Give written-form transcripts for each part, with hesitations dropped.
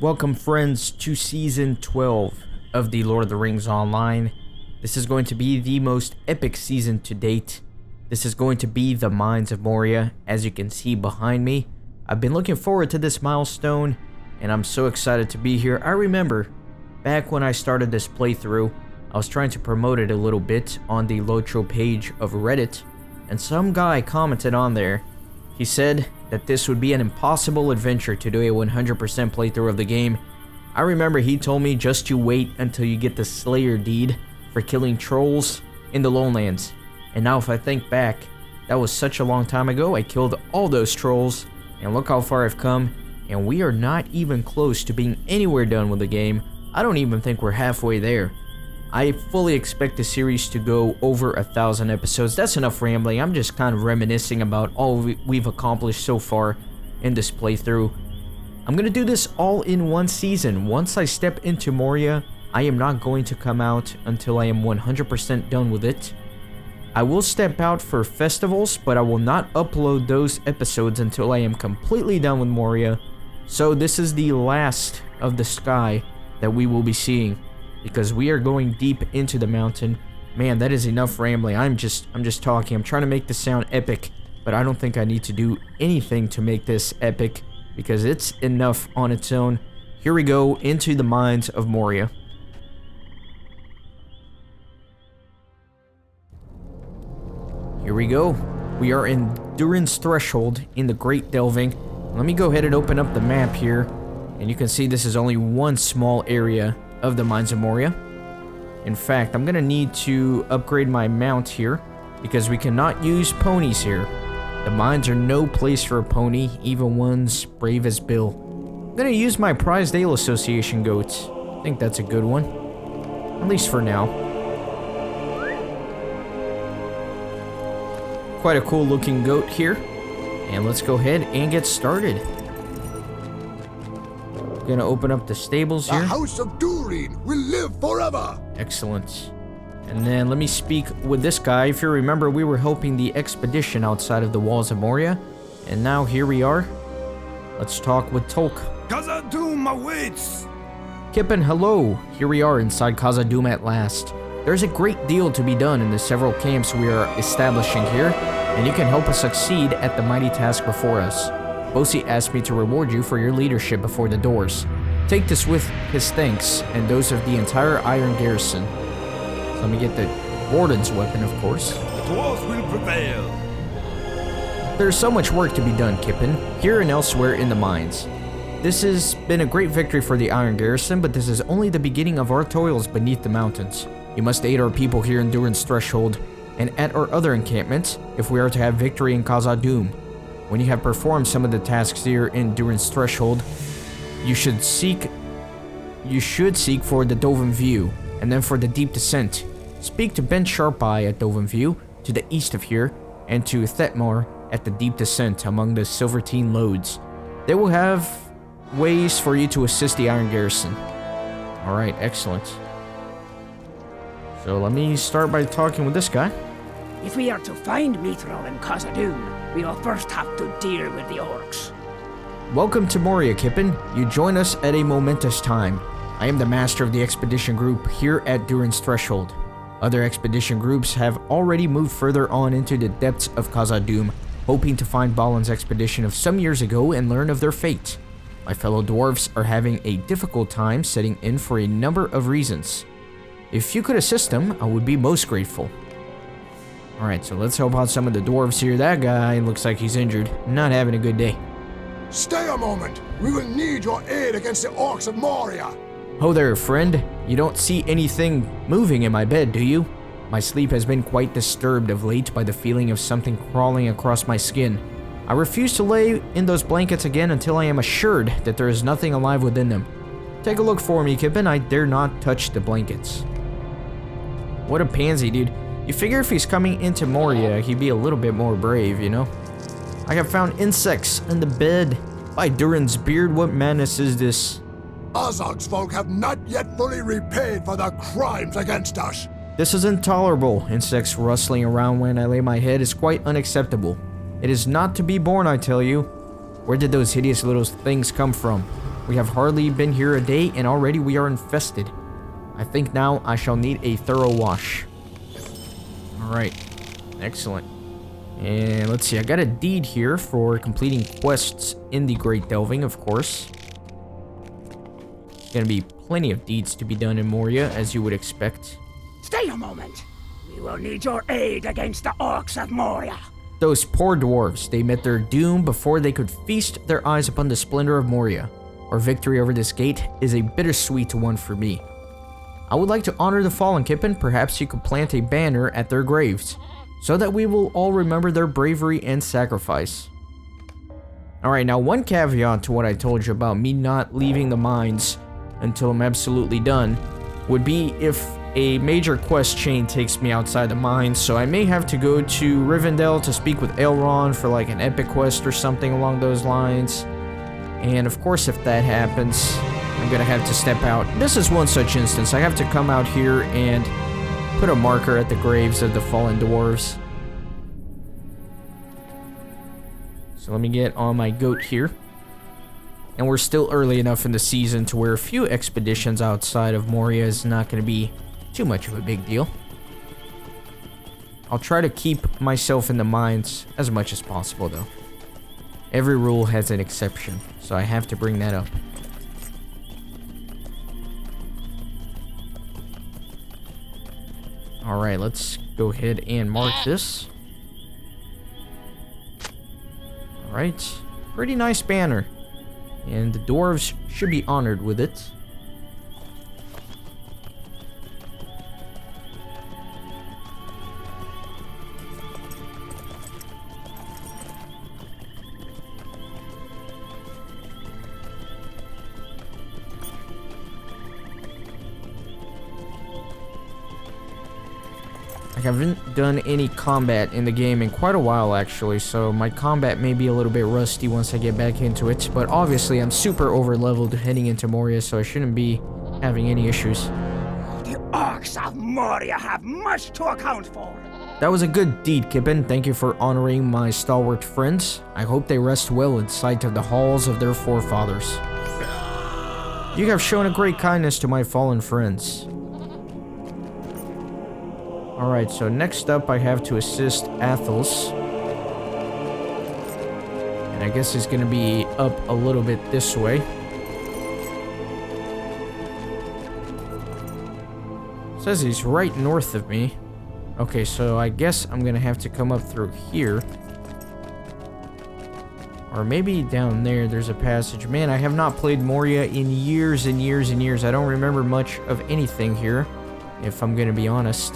Welcome friends to Season 12 of the Lord of the Rings Online. This is going to be the most epic season to date. This is going to be the Mines of Moria, as you can see behind me. I've been looking forward to this milestone, and I'm so excited to be here. I remember, back when I started this playthrough, I was trying to promote it a little bit on the LOTRO page of Reddit, and some guy commented on there. He said that this would be an impossible adventure to do a 100% playthrough of the game. I remember he told me just to wait until you get the Slayer deed for killing trolls in the Lowlands. And now if I think back, that was such a long time ago. I killed all those trolls, and look how far I've come, and we are not even close to being anywhere done with the game. I don't even think we're halfway there. I fully expect the series to go over 1,000 episodes. That's enough rambling. I'm just kind of reminiscing about all we've accomplished so far in this playthrough. I'm going to do this all in one season. Once I step into Moria, I am not going to come out until I am 100% done with it. I will step out for festivals, but I will not upload those episodes until I am completely done with Moria. So this is the last of the sky that we will be seeing, because we are going deep into the mountain. Man, that is enough rambling. I'm just talking. I'm trying to make this sound epic, but I don't think I need to do anything to make this epic, because it's enough on its own. Here we go into the Mines of Moria. Here we go. We are in Durin's Threshold in the Great Delving. Let me go ahead and open up the map here, and you can see this is only one small area of the Mines of Moria. In fact, I'm gonna need to upgrade my mount here, because we cannot use ponies here. The mines are no place for a pony, even one's brave as Bill. I'm gonna use my Prized Ale Association goats. I think that's a good one, at least for now. Quite a cool looking goat here, and let's go ahead and get started. Gonna open up the stables here. The House of Durin will live forever. Excellent. And then let me speak with this guy. If you remember, we were helping the expedition outside of the walls of Moria, and now here we are. Let's talk with Tolk. Khazad-dûm awaits. Kippen, hello. Here we are inside Khazad-dûm at last. There's a great deal to be done in the several camps we are establishing here, and you can help us succeed at the mighty task before us. Bosi asked me to reward you for your leadership before the doors. Take this with his thanks and those of the entire Iron Garrison. So let me get the Warden's weapon, of course. The dwarves will prevail. There's so much work to be done, Kippen, here and elsewhere in the mines. This has been a great victory for the Iron Garrison, but this is only the beginning of our toils beneath the mountains. You must aid our people here in Durin's Threshold and at our other encampments if we are to have victory in Khazad-dûm. When you have performed some of the tasks here in Durin's Threshold, you should seek for the Dovin View, and then for the Deep Descent. Speak to Ben Sharpeye at Dovin View, to the east of here, and to Thetmor at the Deep Descent among the Silvertine Lodes. They will have ways for you to assist the Iron Garrison. Alright, excellent. So let me start by talking with this guy. If we are to find Mithril and Khazad-dûm, we will first have to deal with the orcs. Welcome to Moria, Kippen. You join us at a momentous time. I am the master of the expedition group here at Durin's Threshold. Other expedition groups have already moved further on into the depths of Khazad-dûm, hoping to find Balin's expedition of some years ago and learn of their fate. My fellow dwarves are having a difficult time setting in for a number of reasons. If you could assist them, I would be most grateful. Alright, so let's help out some of the dwarves here. That guy looks like he's injured. Not having a good day. Stay a moment. We will need your aid against the orcs of Moria. Oh there, friend. You don't see anything moving in my bed, do you? My sleep has been quite disturbed of late by the feeling of something crawling across my skin. I refuse to lay in those blankets again until I am assured that there is nothing alive within them. Take a look for me, Kippen. I dare not touch the blankets. What a pansy, dude. You figure if he's coming into Moria, he'd be a little bit more brave, you know? I have found insects in the bed. By Durin's beard, what madness is this? Azog's folk have not yet fully repaid for their crimes against us. This is intolerable. Insects rustling around when I lay my head is quite unacceptable. It is not to be borne, I tell you. Where did those hideous little things come from? We have hardly been here a day and already we are infested. I think now I shall need a thorough wash. Alright. Excellent. And let's see, I got a deed here for completing quests in the Great Delving, of course. Gonna be plenty of deeds to be done in Moria, as you would expect. Stay a moment. We will need your aid against the orcs of Moria. Those poor dwarves, they met their doom before they could feast their eyes upon the splendor of Moria. Our victory over this gate is a bittersweet one for me. I would like to honor the fallen, Kippen. Perhaps you could plant a banner at their graves, so that we will all remember their bravery and sacrifice. Alright, now one caveat to what I told you about me not leaving the mines until I'm absolutely done would be if a major quest chain takes me outside the mines, so I may have to go to Rivendell to speak with Elrond for like an epic quest or something along those lines. And of course, if that happens, I'm gonna have to step out. This is one such instance. I have to come out here and put a marker at the graves of the fallen dwarves. So let me get on my goat here. And we're still early enough in the season to where a few expeditions outside of Moria is not going to be too much of a big deal. I'll try to keep myself in the mines as much as possible, though. Every rule has an exception, so I have to bring that up. Alright, let's go ahead and mark this. Alright, pretty nice banner. And the dwarves should be honored with it. I haven't done any combat in the game in quite a while, actually, so my combat may be a little bit rusty once I get back into it, but obviously I'm super over-leveled heading into Moria, so I shouldn't be having any issues. The orcs of Moria have much to account for. That was a good deed, Kippen. Thank you for honoring my stalwart friends. I hope they rest well in sight of the halls of their forefathers. You have shown a great kindness to my fallen friends. Alright, so next up I have to assist Athos. And I guess he's gonna be up a little bit this way. Says he's right north of me. Okay, so I guess I'm gonna have to come up through here. Or maybe down there there's a passage. Man, I have not played Moria in years and years and years. I don't remember much of anything here, if I'm gonna be honest.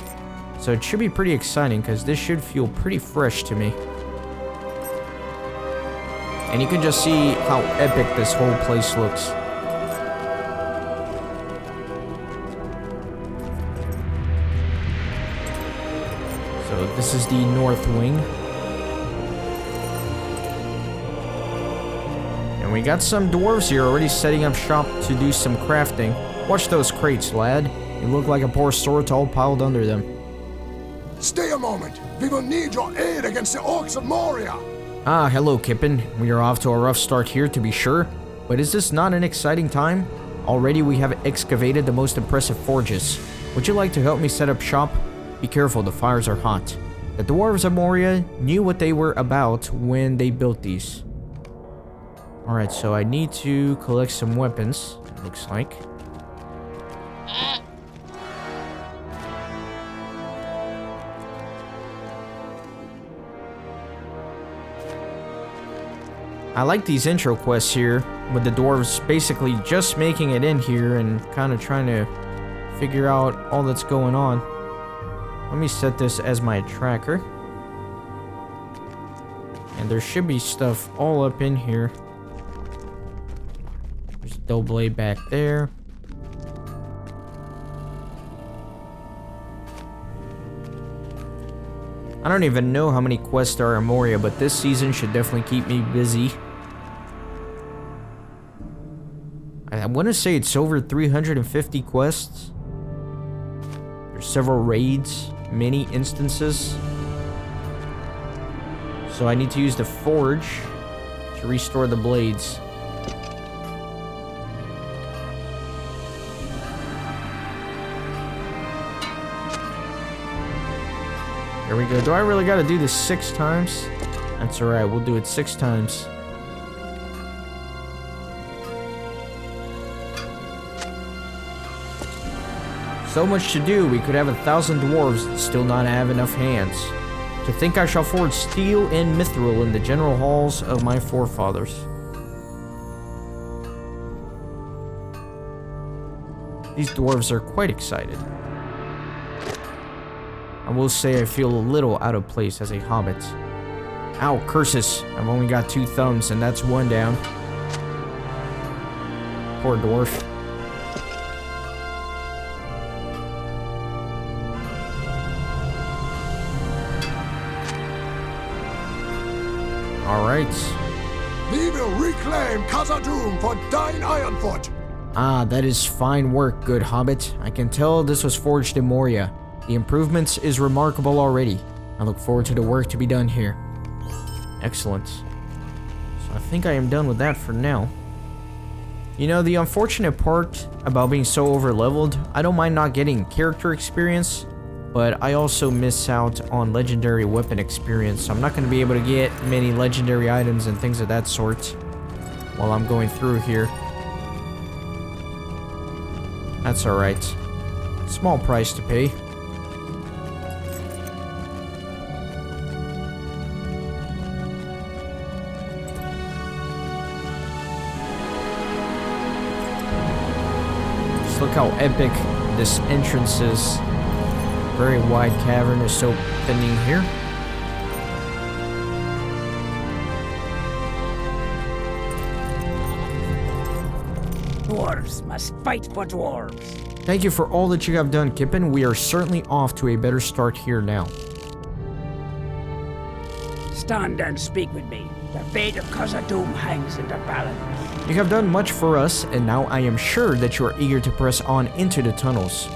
So it should be pretty exciting, because this should feel pretty fresh to me. And you can just see how epic this whole place looks. So this is the north wing. And we got some dwarves here already setting up shop to do some crafting. Watch those crates, lad. You look like a poor sword all piled under them. Stay a moment. We will need your aid against the orcs of Moria. Ah, hello, Kippen. We are off to a rough start here, to be sure. But is this not an exciting time? Already we have excavated the most impressive forges. Would you like to help me set up shop? Be careful, the fires are hot. The dwarves of Moria knew what they were about when they built these. Alright, so I need to collect some weapons, it looks like. I like these intro quests here, with the dwarves basically just making it in here and kind of trying to figure out all that's going on. Let me set this as my tracker. And there should be stuff all up in here. There's a dull blade back there. I don't even know how many quests there are in Moria, but this season should definitely keep me busy. I want to say it's over 350 quests. There's several raids, many instances. So I need to use the forge to restore the blades. Here we go. Do I really gotta do this 6 times? That's alright, we'll do it 6 times. So much to do, we could have 1,000 dwarves and still not have enough hands. To think I shall forge steel and mithril in the general halls of my forefathers. These dwarves are quite excited. I will say I feel a little out of place as a hobbit. Ow, curses. I've only got 2 thumbs and that's 1 down. Poor dwarf. Alright. We will reclaim Khazad-dûm for Dine Ironfoot. Ah, that is fine work, good hobbit. I can tell this was forged in Moria. The improvements is remarkable already. I look forward to the work to be done here. Excellent. So I think I am done with that for now. You know, the unfortunate part about being so over-leveled, I don't mind not getting character experience, but I also miss out on legendary weapon experience, so I'm not going to be able to get many legendary items and things of that sort while I'm going through here. That's alright. Small price to pay. Just look how epic this entrance is. Very wide cavern is so opening here. Dwarves must fight for dwarves. Thank you for all that you have done, Kippen. We are certainly off to a better start here now. Stand and speak with me. The fate of Khazad-dûm hangs in the balance. You have done much for us, and now I am sure that you are eager to press on into the tunnels.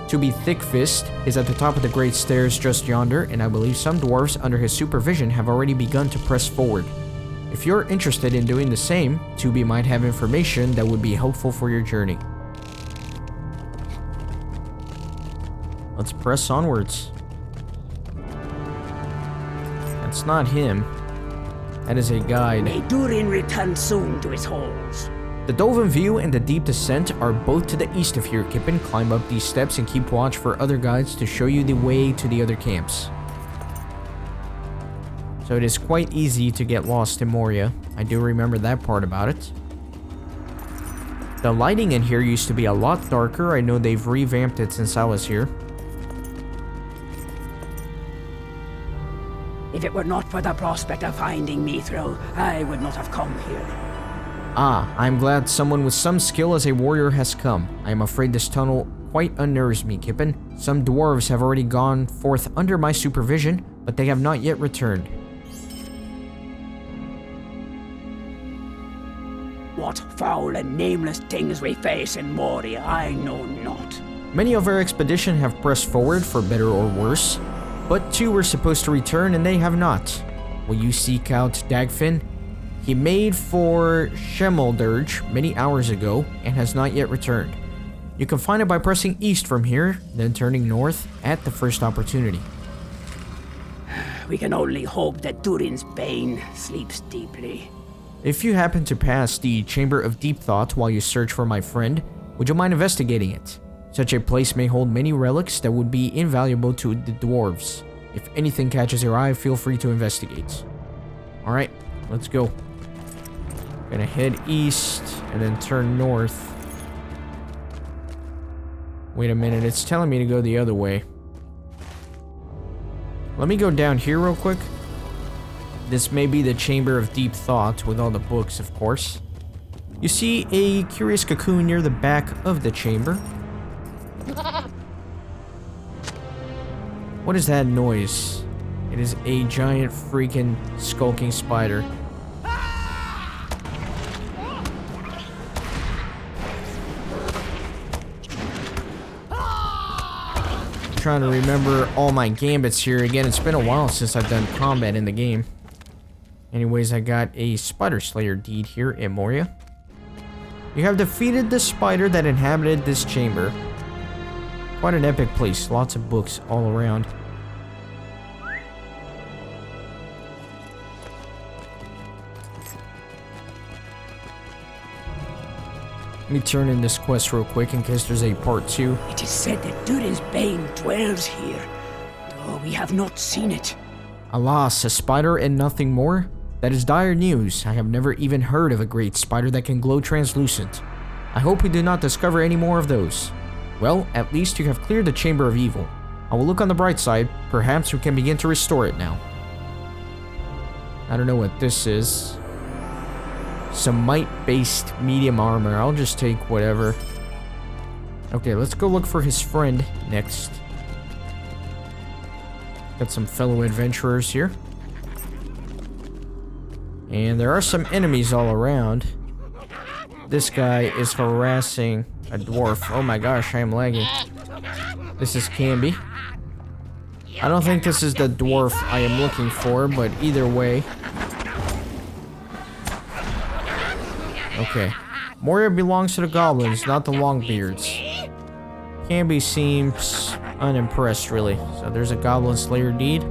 To be Thickfist is at the top of the great stairs just yonder, and I believe some dwarves under his supervision have already begun to press forward. If you're interested in doing the same, Tubi might have information that would be helpful for your journey. Let's press onwards. That's not him. That is a guide. May Durin return soon to his halls. The Dovin View and the Deep Descent are both to the east of here, Kippen. Climb up these steps and keep watch for other guides to show you the way to the other camps. So it is quite easy to get lost in Moria. I do remember that part about it. The lighting in here used to be a lot darker. I know they've revamped it since I was here. If it were not for the prospect of finding Mithril, I would not have come here. Ah, I'm glad someone with some skill as a warrior has come. I am afraid this tunnel quite unnerves me, Kippen. Some dwarves have already gone forth under my supervision, but they have not yet returned. What foul and nameless things we face in Moria, I know not. Many of our expedition have pressed forward for better or worse, but 2 were supposed to return and they have not. Will you seek out Dagfinn? He made for Shemeldurge many hours ago and has not yet returned. You can find it by pressing east from here, then turning north at the first opportunity. We can only hope that Durin's bane sleeps deeply. If you happen to pass the Chamber of Deep Thought while you search for my friend, would you mind investigating it? Such a place may hold many relics that would be invaluable to the dwarves. If anything catches your eye, feel free to investigate. Alright, let's go. Gonna head east and then turn north. Wait a minute, it's telling me to go the other way. Let me go down here real quick. This may be the Chamber of Deep Thought with all the books, of course. You see a curious cocoon near the back of the chamber. What is that noise? It is a giant freaking skulking spider. Trying to remember all my gambits here again. It's been a while since I've done combat in the game. Anyways, I got a Spider Slayer deed here in Moria. You have defeated the spider that inhabited this chamber. Quite an epic place. Lots of books all around. Let me turn in this quest real quick in case there's a part 2. It is said that Durin's bane dwells here, though we have not seen it. Alas, a spider and nothing more? That is dire news. I have never even heard of a great spider that can glow translucent. I hope we do not discover any more of those. Well, at least you have cleared the Chamber of Evil. I will look on the bright side. Perhaps we can begin to restore it now. I don't know what this is. Some might-based medium armor. I'll just take whatever. Okay, let's go look for his friend next. Got some fellow adventurers here. And there are some enemies all around. This guy is harassing a dwarf. Oh my gosh, I am lagging. This is Camby. I don't think this is the dwarf I am looking for, but either way. Okay. Moria belongs to the goblins, not the Longbeards. Camby seems unimpressed, really. So there's a goblin slayer deed.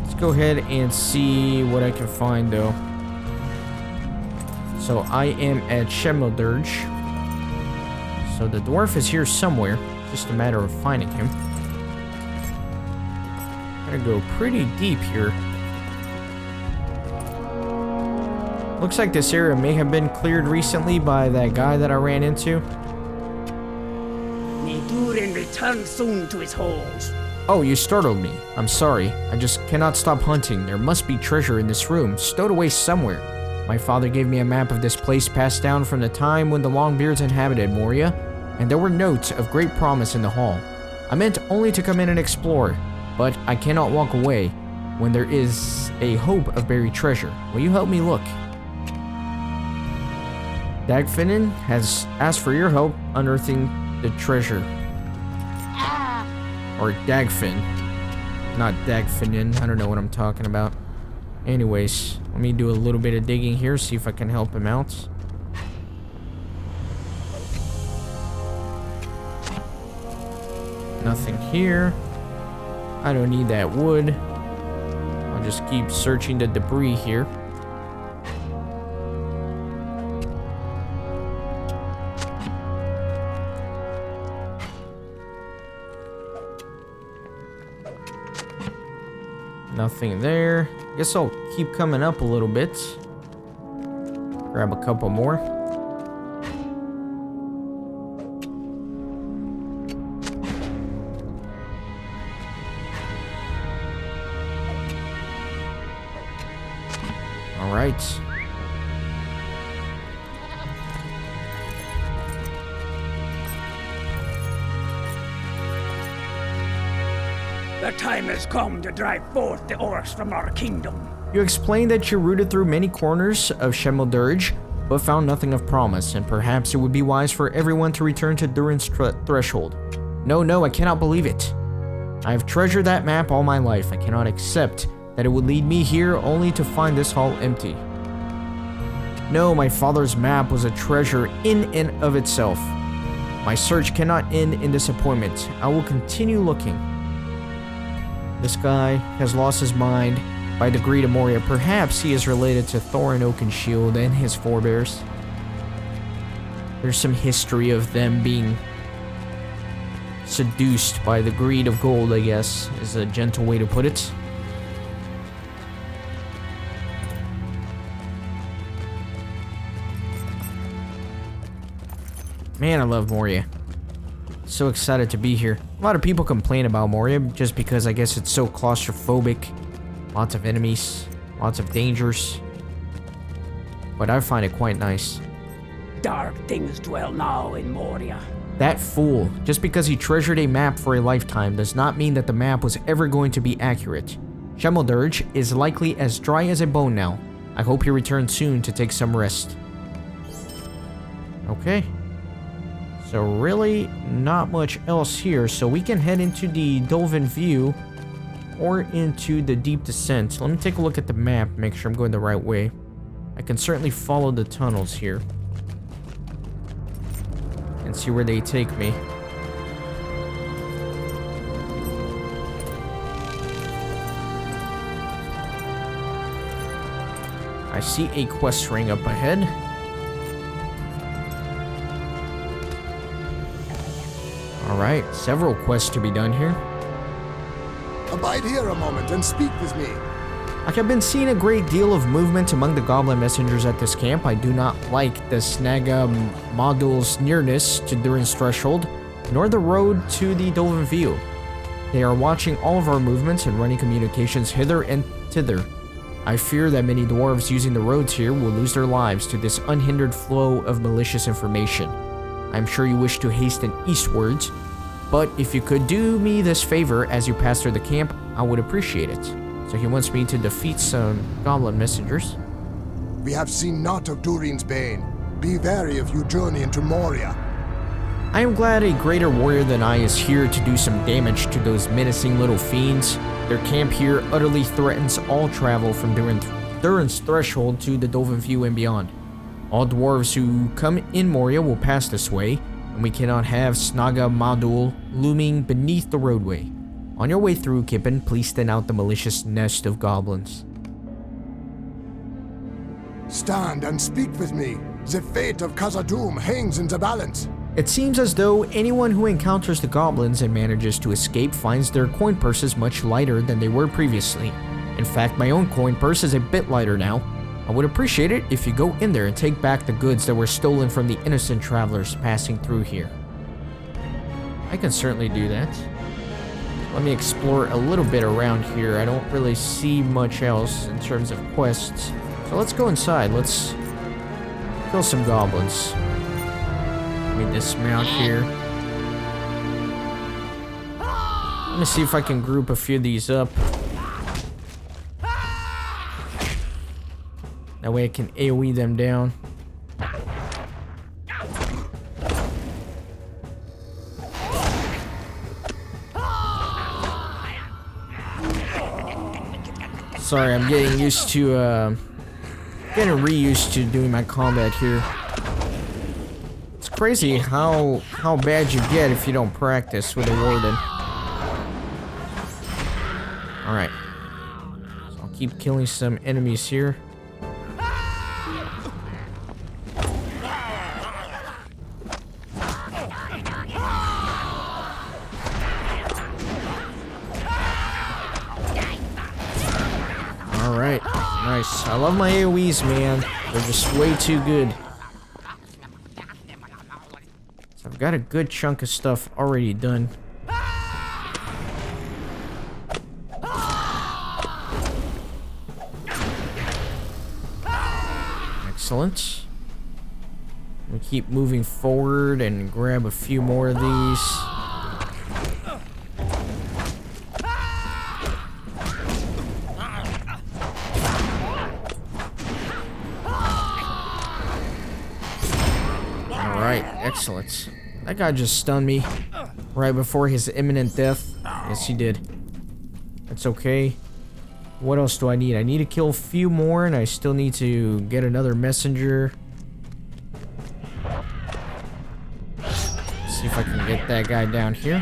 Let's go ahead and see what I can find, though. So I am at Shemeldurge. So the dwarf is here somewhere. Just a matter of finding him. Gotta go pretty deep here. Looks like this area may have been cleared recently by that guy that I ran into. May Durin return soon to his halls. Oh, you startled me. I'm sorry. I just cannot stop hunting. There must be treasure in this room, stowed away somewhere. My father gave me a map of this place passed down from the time when the Longbeards inhabited Moria, and there were notes of great promise in the hall. I meant only to come in and explore, but I cannot walk away when there is a hope of buried treasure. Will you help me look? Dagfinin has asked for your help unearthing the treasure. Or Dagfin. Not Dagfinin. I don't know what I'm talking about. Anyways, let me do a little bit of digging here, see if I can help him out. Nothing here. I don't need that wood. I'll just keep searching the debris here. Nothing there. Guess I'll keep coming up a little bit. Grab a couple more. All right. The time has come to drive forth the orcs from our kingdom. You explained that you rooted through many corners of Shemeldurge, but found nothing of promise, and perhaps it would be wise for everyone to return to Durin's threshold. No, I cannot believe it. I have treasured that map all my life. I cannot accept that it would lead me here only to find this hall empty. No, my father's map was a treasure in and of itself. My search cannot end in disappointment. I will continue looking. This guy has lost his mind by the greed of Moria. Perhaps he is related to Thorin Oakenshield and his forebears. There's some history of them being seduced by the greed of gold, I guess, is a gentle way to put it. Man, I love Moria. So excited to be here. A lot of people complain about Moria just because I guess it's so claustrophobic. Lots of enemies, lots of dangers. But I find it quite nice. Dark things dwell now in Moria. That fool, just because he treasured a map for a lifetime does not mean that the map was ever going to be accurate. Shemeldurge is likely as dry as a bone now. I hope he returns soon to take some rest. Okay. So really, not much else here, so we can head into the Dolven View or into the Deep Descent. Let me take a look at the map, make sure I'm going the right way. I can certainly follow the tunnels here and see where they take me. I see a quest ring up ahead. Alright, several quests to be done here. Abide here a moment and speak with me. I have been seeing a great deal of movement among the goblin messengers at this camp. I do not like the Snaga Modul's nearness to Durin's threshold, nor the road to the Dolphin View. They are watching all of our movements and running communications hither and thither. I fear that many dwarves using the roads here will lose their lives to this unhindered flow of malicious information. I am sure you wish to hasten eastwards, but if you could do me this favor as you pass through the camp, I would appreciate it. So he wants me to defeat some goblin messengers. We have seen naught of Durin's bane. Be wary if you journey into Moria. I am glad a greater warrior than I is here to do some damage to those menacing little fiends. Their camp here utterly threatens all travel from Durin's threshold to the Dolphin View and beyond. All dwarves who come in Moria will pass this way, and we cannot have Snaga Modul looming beneath the roadway. On your way through, Kippen, please stand out the malicious nest of goblins. Stand and speak with me. The fate of Khazad-dûm hangs in the balance. It seems as though anyone who encounters the goblins and manages to escape finds their coin purses much lighter than they were previously. In fact, my own coin purse is a bit lighter now. I would appreciate it if you go in there and take back the goods that were stolen from the innocent travelers passing through here. I can certainly do that. Let me explore a little bit around here. I don't really see much else in terms of quests. So let's go inside. Let's kill some goblins. Let me dismount here. Let me see if I can group a few of these up. That way I can AoE them down. Sorry, I'm getting used to, getting reused to doing my combat here. It's crazy how bad you get if you don't practice with a warden. Alright. So I'll keep killing some enemies here. Alright, nice. I love my AoEs, man. They're just way too good. So I've got a good chunk of stuff already done. Excellent. We keep moving forward and grab a few more of these. Excellent. That guy just stunned me right before his imminent death. Yes, he did. That's okay. What else do I need? I need to kill a few more, and I still need to get another messenger. See if I can get that guy down here.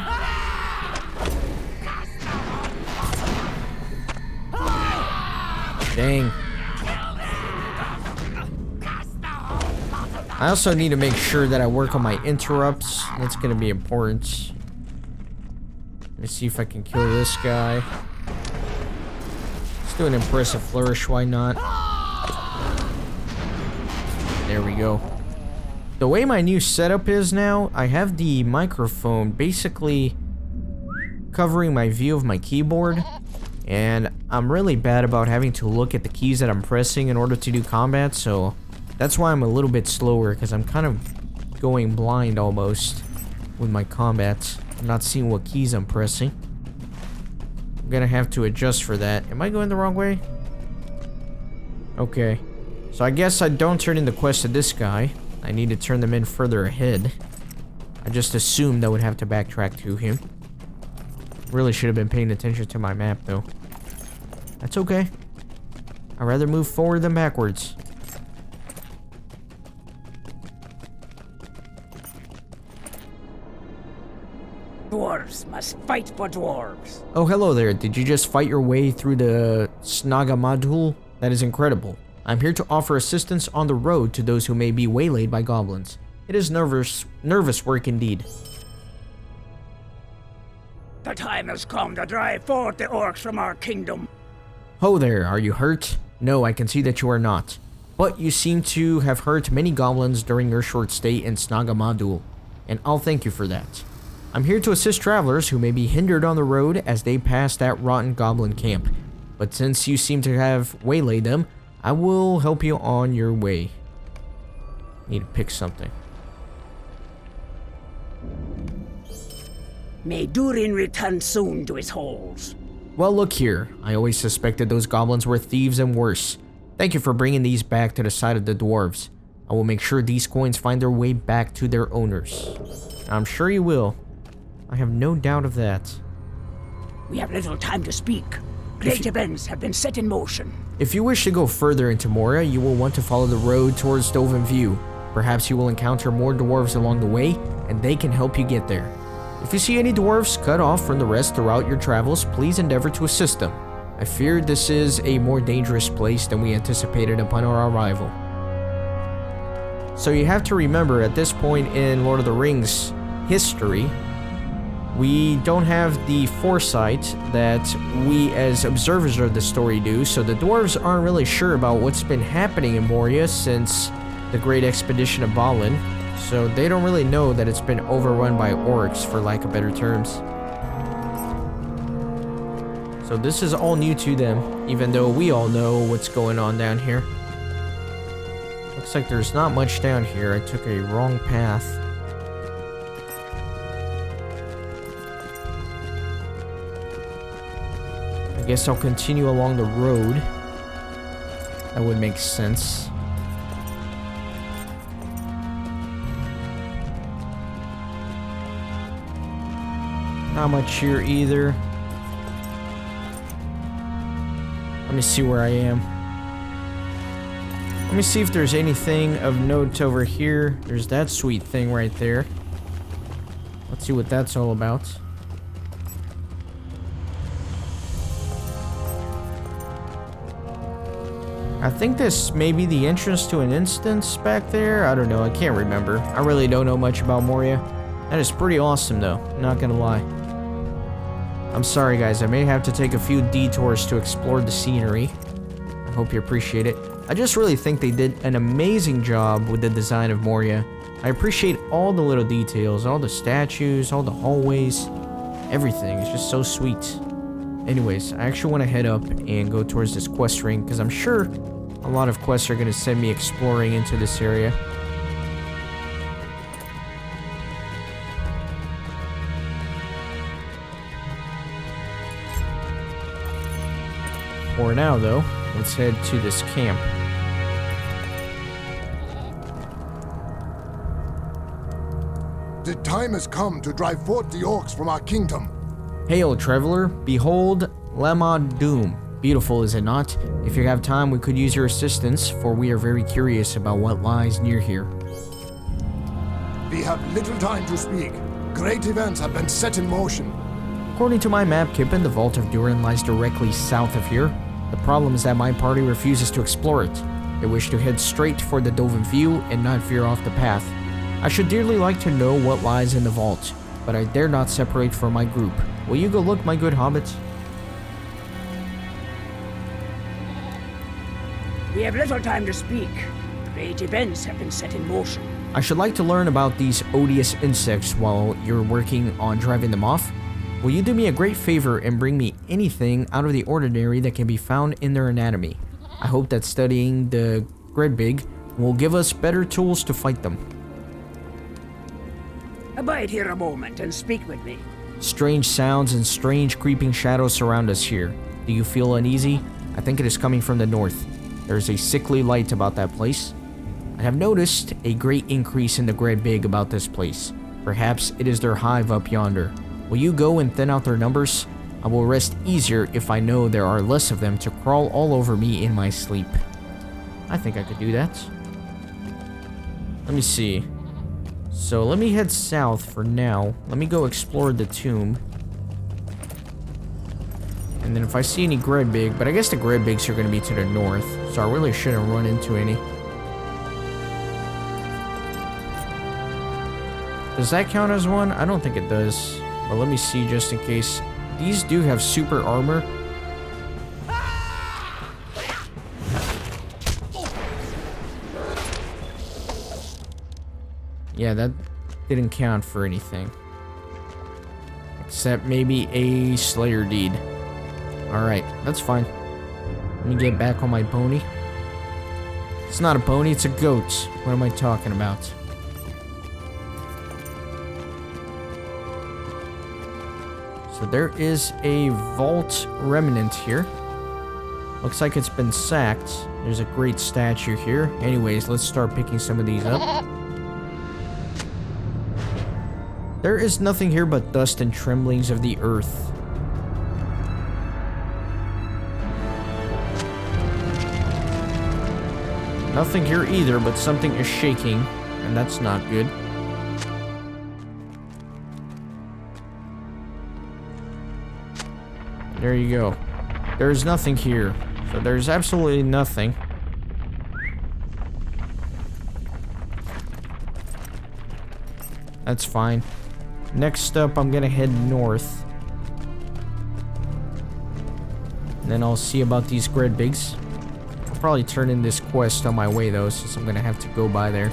Dang. I also need to make sure that I work on my interrupts. That's going to be important. Let me see if I can kill this guy. Let's do an impressive flourish, why not? There we go. The way my new setup is now, I have the microphone basically covering my view of my keyboard. And I'm really bad about having to look at the keys that I'm pressing in order to do combat, so that's why I'm a little bit slower, because I'm kind of going blind almost with my combats. I'm not seeing what keys I'm pressing. I'm gonna have to adjust for that. Am I going the wrong way? Okay. So I guess I don't turn in the quest to this guy. I need to turn them in further ahead. I just assumed I would have to backtrack to him. Really should have been paying attention to my map, though. That's okay. I'd rather move forward than backwards. Dwarves must fight for dwarves. Oh, hello there. Did you just fight your way through the Snaga Modul? That is incredible. I'm here to offer assistance on the road to those who may be waylaid by goblins. It is nervous work indeed. The time has come to drive forth the orcs from our kingdom. Ho there, are you hurt? No, I can see that you are not. But you seem to have hurt many goblins during your short stay in Snagamadul, and I'll thank you for that. I'm here to assist travelers who may be hindered on the road as they pass that rotten goblin camp. But since you seem to have waylaid them, I will help you on your way. Need to pick something. May Durin return soon to his holes. Well, look here. I always suspected those goblins were thieves and worse. Thank you for bringing these back to the side of the dwarves. I will make sure these coins find their way back to their owners. I'm sure you will. I have no doubt of that. We have little time to speak. Great events have been set in motion. If you wish to go further into Moria, you will want to follow the road towards Dovin View. Perhaps you will encounter more dwarves along the way, and they can help you get there. If you see any dwarves cut off from the rest throughout your travels, please endeavor to assist them. I fear this is a more dangerous place than we anticipated upon our arrival. So you have to remember, at this point in Lord of the Rings history, we don't have the foresight that we as observers of the story do, so the dwarves aren't really sure about what's been happening in Moria since the Great Expedition of Balin. So they don't really know that it's been overrun by orcs, for lack of better terms. So this is all new to them, even though we all know what's going on down here. Looks like there's not much down here. I took a wrong path. I guess I'll continue along the road. That would make sense. Not much here either. Let me see where I am. Let me see if there's anything of note over here. There's that sweet thing right there. Let's see what that's all about. I think this may be the entrance to an instance back there. I don't know. I can't remember. I really don't know much about Moria. That is pretty awesome though. Not gonna lie. I'm sorry guys, I may have to take a few detours to explore the scenery. I hope you appreciate it. I just really think they did an amazing job with the design of Moria. I appreciate all the little details, all the statues, all the hallways, everything. It's just so sweet. Anyways, I actually want to head up and go towards this quest ring because I'm sure a lot of quests are going to send me exploring into this area. For now, though, let's head to this camp. The time has come to drive forth the orcs from our kingdom. Hail, traveler. Behold, Lamad Doom. Beautiful, is it not? If you have time, we could use your assistance, for we are very curious about what lies near here. We have little time to speak. Great events have been set in motion. According to my map, Kippen, the Vault of Durin lies directly south of here. The problem is that my party refuses to explore it. They wish to head straight for the Dovin View and not veer off the path. I should dearly like to know what lies in the vault, but I dare not separate from my group. Will you go look, my good hobbits? We have little time to speak. Great events have been set in motion. I should like to learn about these odious insects while you're working on driving them off. Will you do me a great favor and bring me anything out of the ordinary that can be found in their anatomy? I hope that studying the Gredbig will give us better tools to fight them. Abide here a moment and speak with me. Strange sounds and strange creeping shadows surround us here. Do you feel uneasy? I think it is coming from the north. There is a sickly light about that place. I have noticed a great increase in the Gredbig about this place. Perhaps it is their hive up yonder. Will you go and thin out their numbers? I will rest easier if I know there are less of them to crawl all over me in my sleep. I think I could do that. Let me see. So let me head south for now. Let me go explore the tomb. And And then if I see any Gredbig, but I guess the Gredbigs are going to be to the north, so I really shouldn't run into any. Does that count as one? I don't think it does. But let me see just in case. These do have super armor. Yeah, that didn't count for anything. Except maybe a Slayer deed. Alright, that's fine. Let me get back on my pony. It's not a pony, it's a goat. What am I talking about? So there is a vault remnant here. Looks like it's been sacked. There's a great statue here. Anyways, let's start picking some of these up. There is nothing here but dust and tremblings of the earth. Nothing here either, but something is shaking, and that's not good. There you go. There's nothing here. So there's absolutely nothing. That's fine. Next up, I'm gonna head north. And then I'll see about these Gredbigs. I'll probably turn in this quest on my way though, since I'm gonna have to go by there.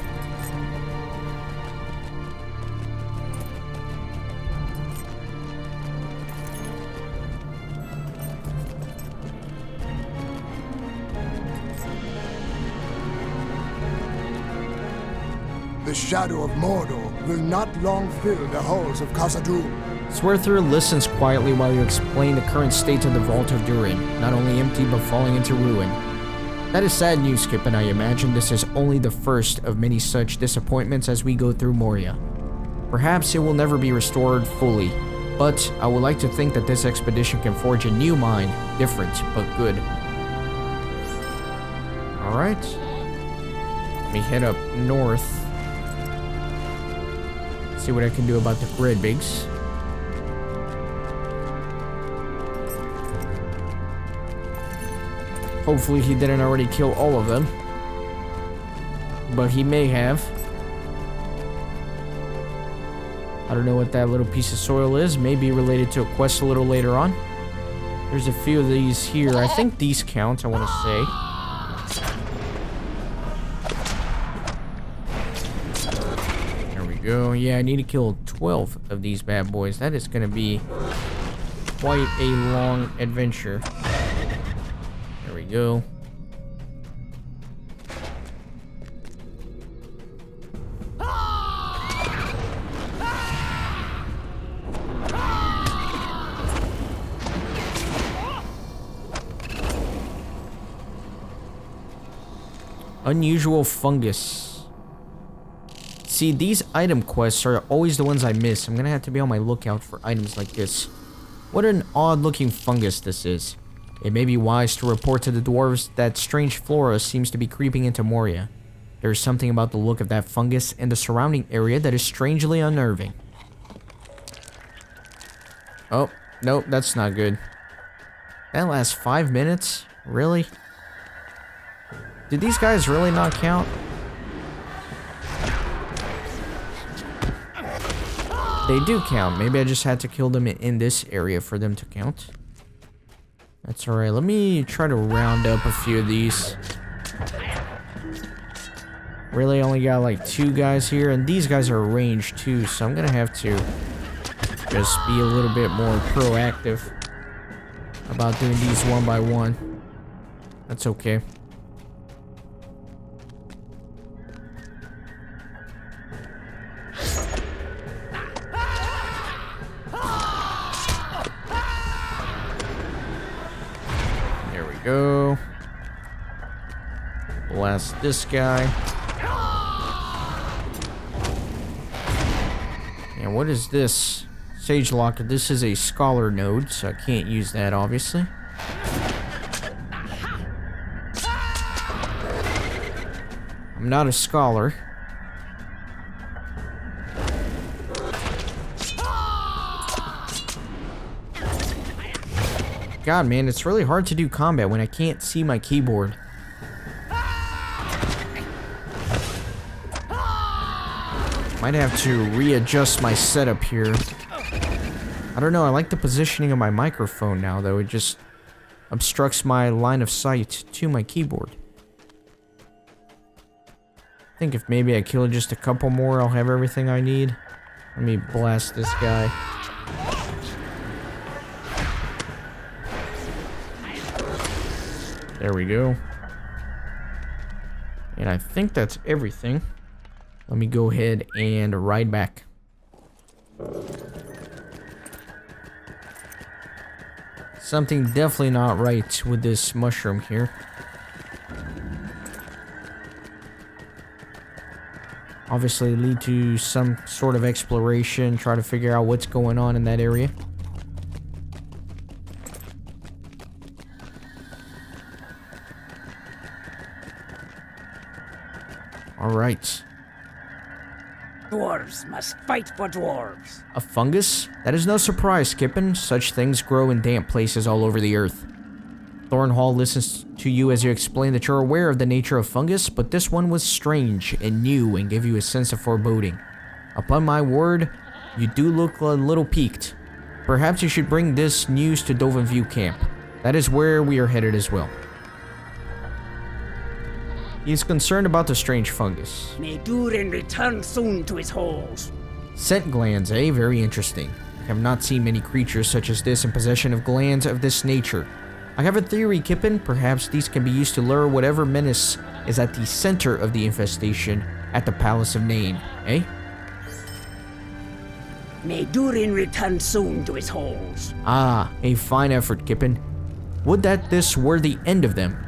The shadow of Mordor will not long fill the halls of Khazad-dûm. Swearthur listens quietly while you explain the current state of the Vault of Durin, not only empty but falling into ruin. That is sad news, Skip, and I imagine this is only the first of many such disappointments as we go through Moria. Perhaps it will never be restored fully, but I would like to think that this expedition can forge a new mine, different but good. Alright. Let me head up north. See what I can do about the Gredbigs. Hopefully he didn't already kill all of them. But he may have. I don't know what that little piece of soil is. Maybe related to a quest a little later on. There's a few of these here. I think these count, I want to say. There we go. Yeah, I need to kill 12 of these bad boys. That is going to be quite a long adventure. There we go. Unusual fungus. See, these item quests are always the ones I miss. I'm gonna have to be on my lookout for items like this. What an odd looking fungus this is. It may be wise to report to the dwarves that strange flora seems to be creeping into Moria. There's something about the look of that fungus and the surrounding area that is strangely unnerving. Oh, nope, that's not good. That lasts 5 minutes? Really? Did these guys really not count? They do count. Maybe I just had to kill them in this area for them to count. That's alright. Let me try to round up a few of these. Really only got like 2 guys here, and these guys are ranged too, so I'm gonna have to just be a little bit more proactive about doing these one by one. That's okay. Go. Blast this guy. And what is this? Sage Locker. This is a scholar node, so I can't use that, obviously. I'm not a scholar. God, man, it's really hard to do combat when I can't see my keyboard. Might have to readjust my setup here. I don't know, I like the positioning of my microphone now, though. It just obstructs my line of sight to my keyboard. I think if maybe I kill just a couple more, I'll have everything I need. Let me blast this guy. There we go. And I think that's everything. Let me go ahead and ride back. Something definitely not right with this mushroom here. Obviously lead to some sort of exploration, try to figure out what's going on in that area. Alright. Dwarves must fight for dwarves. A fungus? That is no surprise, Kippen. Such things grow in damp places all over the earth. Thornhall listens to you as you explain that you're aware of the nature of fungus, but this one was strange and new and gave you a sense of foreboding. Upon my word, you do look a little peaked. Perhaps you should bring this news to Dovenview Camp. That is where we are headed as well. He is concerned about the strange fungus. May Durin return soon to his holes. Scent glands, eh? Very interesting. I have not seen many creatures such as this in possession of glands of this nature. I have a theory, Kippen. Perhaps these can be used to lure whatever menace is at the center of the infestation at the Palace of Nain, eh? May Durin return soon to his holes. Ah, a fine effort, Kippen. Would that this were the end of them.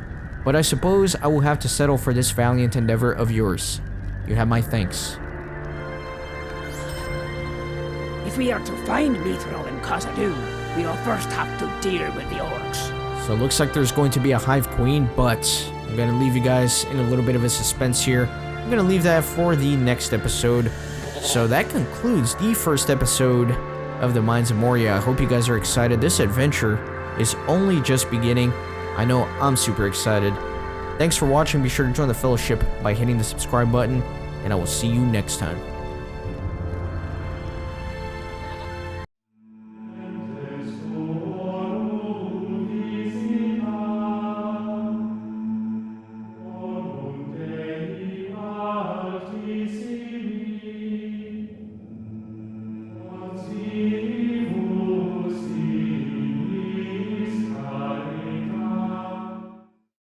But I suppose I will have to settle for this valiant endeavor of yours. You have my thanks. If we are to find Mithril and Khazad-dûm, we will first have to deal with the orcs. So it looks like there's going to be a Hive Queen, but I'm going to leave you guys in a little bit of a suspense here. I'm going to leave that for the next episode. So that concludes the first episode of the Mines of Moria. I hope you guys are excited. This adventure is only just beginning. I know I'm super excited. Thanks for watching. Be sure to join the fellowship by hitting the subscribe button, and I will see you next time.